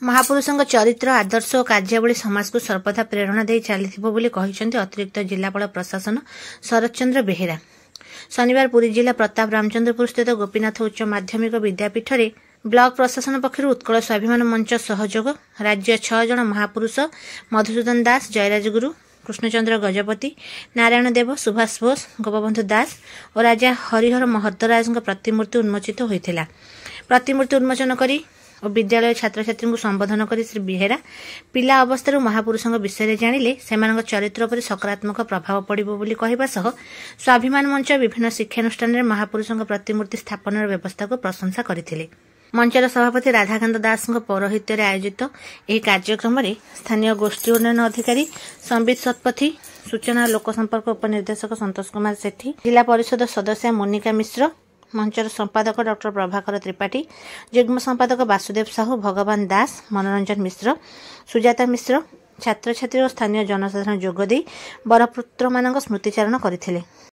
महापुरुषଙ୍କ चरित्र आदर्श और कार्यावली समाज को सर्वदा प्रेरणा दे चली अतिरिक्त जिलापाल प्रशासन शरद चंद्र बेहेरा। शनिवार पुरी जिला प्रताप रामचंद्रपुर स्थित गोपीनाथ उच्च माध्यमिक विद्यापीठ में ब्लॉक प्रशासन पक्षर उत्कल स्वाभिमान मंच सहयोग राज्य 6 जन महापुरुष मधुसूदन दास, जयराज गुरु, कृष्णचंद्र गजपति, नारायण देव, सुभाष बोस, गोपबंधु दास और राजा हरिहर महर्दराज प्रतिमूर्ति उन्मोचित होता। प्रतिमूर्ति उन्मोचन करी और विद्यालय छात्र छात्री को संबोधन कर श्री बेहेरा पिला अवस्था महापुरुषों विषय जानिले सेमानक चरित्र पर सकारात्मक प्रभाव पड़िबो बोली कहबा सह स्वाभिमान मंच विभिन्न शिक्षानुष्ठान में महापुरुषों प्रतिमूर्ति स्थापन व्यवस्था को प्रशंसा करथिले। मंचर सभापति राधाकांत दास पौरोहित्य आयोजित यह कार्यक्रम में स्थानीय गोष्ठी उन्नयन अधिकारी संबित शतपथी, सूचना और लोकसंपर्क उपनिर्देशक संतोष कुमार सेठी, जिला परिषद सदस्य मोनिका मिश्र, मंचर संपादक डॉक्टर प्रभाकर त्रिपाठी, युग्म संपादक वासुदेव साहू, भगवान दास, मनोरंजन मिश्र, सुजाता मिश्र, छात्र छात्री और स्थानीय जनसाधारण जोगदे बरपुत्र मान स्मृतिचारण करथिले।